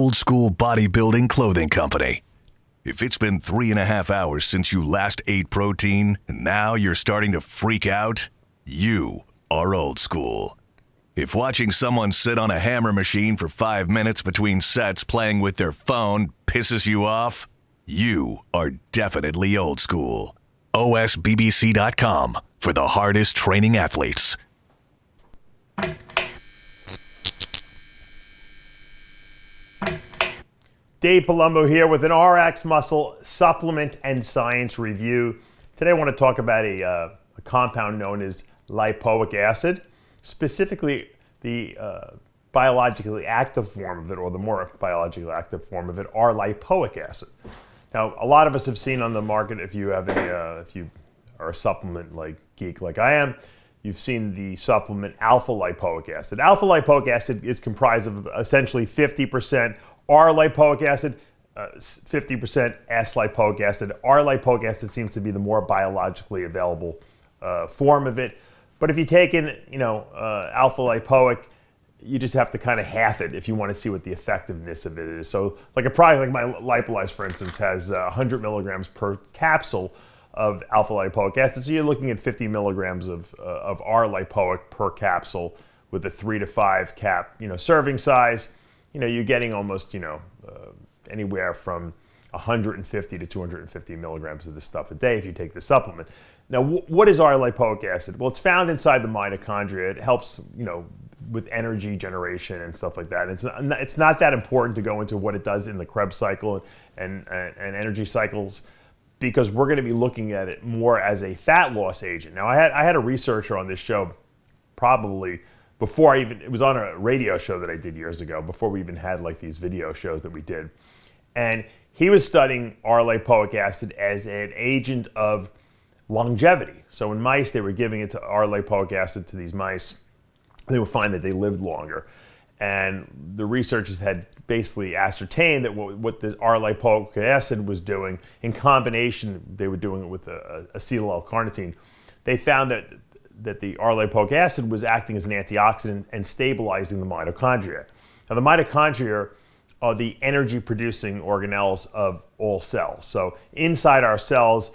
Old School Bodybuilding Clothing Company. If it's been 3.5 hours since you last ate protein and now you're starting to freak out, you are old school. If watching someone sit on a hammer machine for 5 minutes between sets playing with their phone pisses you off, you are definitely old school. OSBBC.com for the hardest training athletes. Dave Palumbo here with an RX Muscle supplement and science review. Today I want to talk about a compound known as lipoic acid, specifically the biologically active form of it, or the more biologically active form of it, R-Lipoic acid. Now, a lot of us have seen on the market, if you are a supplement geek like I am, you've seen the supplement alpha lipoic acid. Alpha lipoic acid is comprised of essentially 50% R-Lipoic acid, 50% S-Lipoic acid. R-Lipoic acid seems to be the more biologically available form of it. But if you take in, alpha lipoic, you just have to kind of half it if you want to see what the effectiveness of it is. So like a product like my Lipolyze, for instance, has 100 milligrams per capsule of alpha lipoic acid. So you're looking at 50 milligrams of R-Lipoic per capsule with a 3 to 5 cap, serving size. You're getting almost, anywhere from 150 to 250 milligrams of this stuff a day if you take the supplement. Now, what is R-Lipoic acid? Well, it's found inside the mitochondria. It helps, with energy generation and stuff like that. It's not that important to go into what it does in the Krebs cycle and energy cycles, because we're going to be looking at it more as a fat loss agent. Now, I had a researcher on this show probably before it was on a radio show that I did years ago, before we even had these video shows that we did. And he was studying R-Lipoic acid as an agent of longevity. So in mice, they were giving it to R-Lipoic acid to these mice. They would find that they lived longer. And the researchers had basically ascertained that what the R-Lipoic acid was doing, in combination, they were doing it with acetyl L-carnitine. They found that the R-Lipoic acid was acting as an antioxidant and stabilizing the mitochondria. Now, the mitochondria are the energy-producing organelles of all cells. So inside our cells,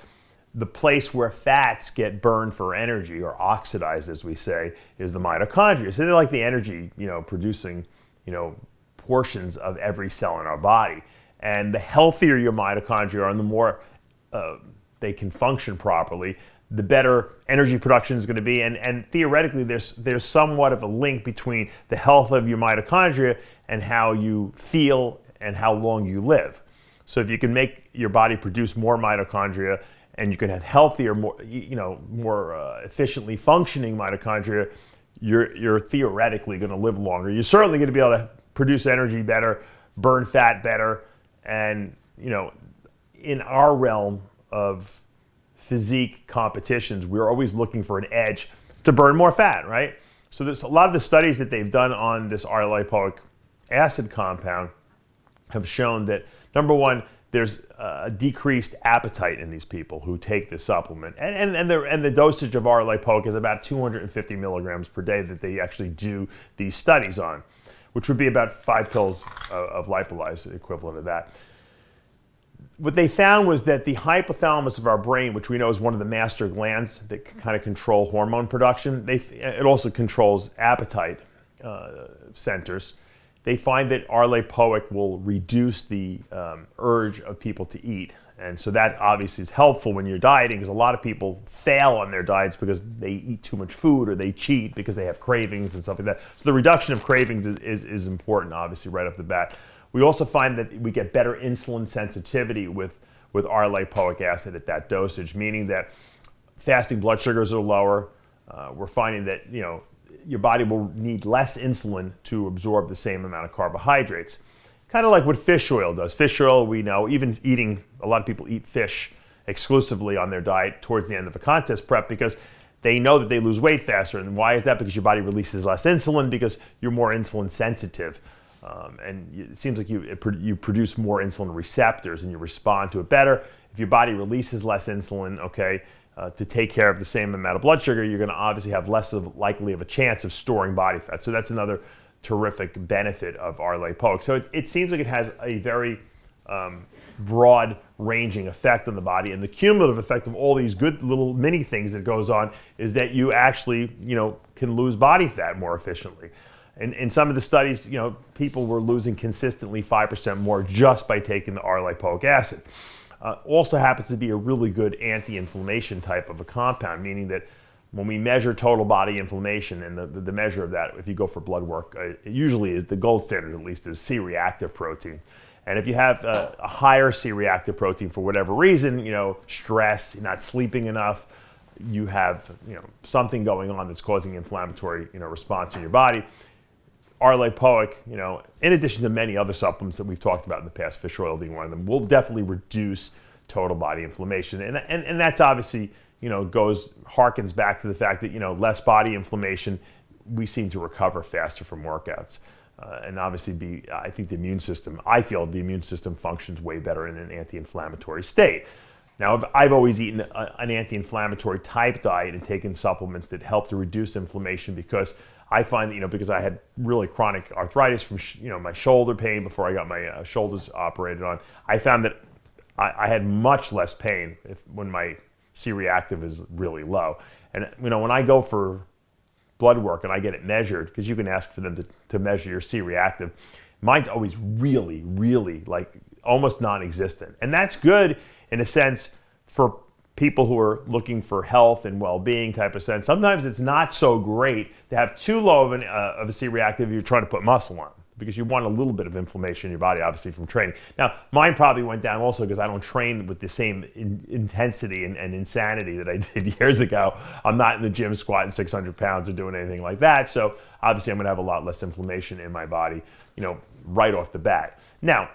the place where fats get burned for energy, or oxidized, as we say, is the mitochondria. So they're like the energy, producing, portions of every cell in our body. And the healthier your mitochondria are, and the more they can function properly, the better energy production is going to be. And theoretically, there's somewhat of a link between the health of your mitochondria and how you feel and how long you live. So if you can make your body produce more mitochondria, and you can have healthier, more efficiently functioning mitochondria, you're theoretically going to live longer. You're certainly going to be able to produce energy better, burn fat better, and in our realm of physique competitions, we're always looking for an edge to burn more fat, right? So there's a lot of the studies that they've done on this R-Lipoic acid compound have shown that, number one, there's a decreased appetite in these people who take this supplement. And the dosage of R-Lipoic is about 250 milligrams per day that they actually do these studies on, which would be about 5 pills of Lipolyze, equivalent of that. What they found was that the hypothalamus of our brain, which we know is one of the master glands that kind of control hormone production, it also controls appetite centers. They find that R-Lipoic will reduce the urge of people to eat. And so that obviously is helpful when you're dieting, because a lot of people fail on their diets because they eat too much food, or they cheat because they have cravings and stuff like that. So the reduction of cravings is important, obviously, right off the bat. We also find that we get better insulin sensitivity with R-Lipoic acid at that dosage, meaning that fasting blood sugars are lower. We're finding that your body will need less insulin to absorb the same amount of carbohydrates. Kind of like what fish oil does. Fish oil, we know, even a lot of people eat fish exclusively on their diet towards the end of a contest prep because they know that they lose weight faster. And why is that? Because your body releases less insulin because you're more insulin sensitive. And it seems like you produce more insulin receptors and you respond to it better. If your body releases less insulin, to take care of the same amount of blood sugar, you're going to obviously have less likely of a chance of storing body fat. So that's another terrific benefit of R-Lipoic. So it seems like it has a very broad ranging effect on the body, and the cumulative effect of all these good little mini things that goes on is that you actually, can lose body fat more efficiently. And in some of the studies, people were losing consistently 5% more just by taking the R-Lipoic acid. Also happens to be a really good anti-inflammation type of a compound, meaning that when we measure total body inflammation, and the measure of that, if you go for blood work, it usually is the gold standard, at least, is C-reactive protein. And if you have a higher C-reactive protein for whatever reason, stress, you're not sleeping enough, you have something going on that's causing inflammatory response in your body, R-Lipoic, in addition to many other supplements that we've talked about in the past, fish oil being one of them, will definitely reduce total body inflammation. And that's obviously, harkens back to the fact that, less body inflammation, we seem to recover faster from workouts. And obviously I think I feel the immune system functions way better in an anti-inflammatory state. Now, I've always eaten an anti-inflammatory type diet and taken supplements that help to reduce inflammation, because I find that, because I had really chronic arthritis from, my shoulder pain before I got my shoulders operated on, I found that I had much less pain when my C-reactive is really low. And, when I go for blood work and I get it measured, because you can ask for them to measure your C-reactive, mine's always really, really like almost non-existent. And that's good in a sense for people who are looking for health and well-being type of sense. Sometimes it's not so great to have too low of a C-reactive if you're trying to put muscle on, because you want a little bit of inflammation in your body, obviously, from training. Now, mine probably went down also because I don't train with the same intensity and insanity that I did years ago. I'm not in the gym squatting 600 pounds or doing anything like that. So obviously I'm going to have a lot less inflammation in my body, right off the bat. Now,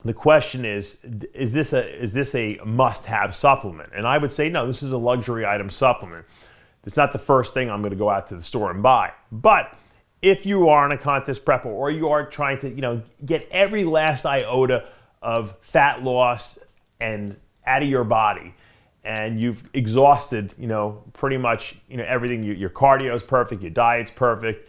the question is this a must-have supplement? And I would say no, this is a luxury item supplement. It's not the first thing I'm going to go out to the store and buy. But if you are on a contest prep, or you are trying to, get every last iota of fat loss and out of your body, and you've exhausted, pretty much, everything, your cardio is perfect, your diet's perfect,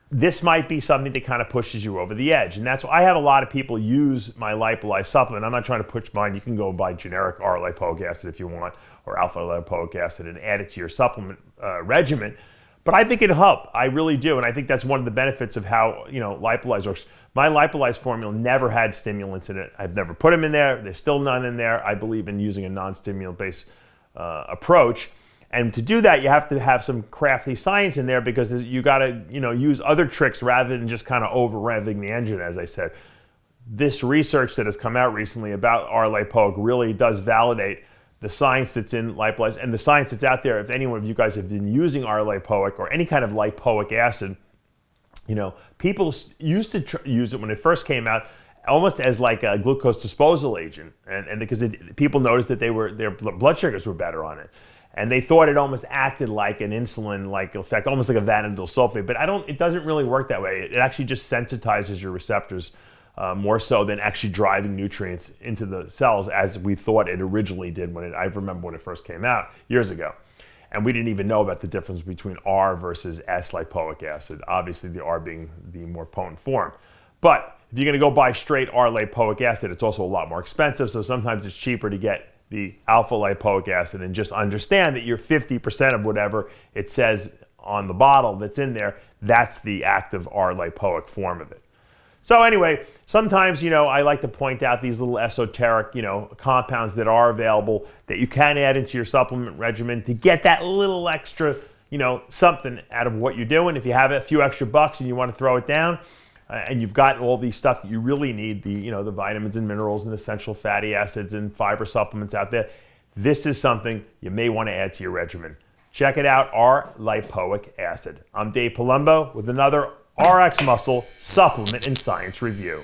this might be something that kind of pushes you over the edge. And that's why I have a lot of people use my Lipolyze supplement. I'm not trying to push mine. You can go buy generic R-Lipoic acid if you want, or alpha lipoic acid, and add it to your supplement regimen. But I think it'll help. I really do. And I think that's one of the benefits of how, Lipolyze works. My Lipolyze formula never had stimulants in it. I've never put them in there. There's still none in there. I believe in using a non-stimulant-based approach. And to do that, you have to have some crafty science in there, because you got to, use other tricks rather than just kind of over-revving the engine, as I said. This research that has come out recently about R-Lipoic really does validate the science that's in Lipolyze and the science that's out there. If any one of you guys have been using R-Lipoic or any kind of lipoic acid, people used to use it when it first came out almost as like a glucose disposal agent, and because people noticed that their blood sugars were better on it. And they thought it almost acted like an insulin-like effect, almost like a vanadyl sulfate. But it doesn't really work that way. It actually just sensitizes your receptors more so than actually driving nutrients into the cells, as we thought it originally did I remember when it first came out years ago. And we didn't even know about the difference between R versus S-lipoic acid, obviously the R being the more potent form. But if you're going to go buy straight R-Lipoic acid, it's also a lot more expensive, so sometimes it's cheaper to get the alpha lipoic acid and just understand that you're 50% of whatever it says on the bottle that's in there, that's the active R-Lipoic form of it. So anyway, sometimes, I like to point out these little esoteric, compounds that are available that you can add into your supplement regimen to get that little extra, something out of what you're doing. If you have a few extra bucks and you want to throw it down, and you've got all these stuff that you really need, the vitamins and minerals and essential fatty acids and fiber supplements out there, this is something you may want to add to your regimen. Check it out, R-Lipoic acid. I'm Dave Palumbo with another RX Muscle Supplement and Science Review.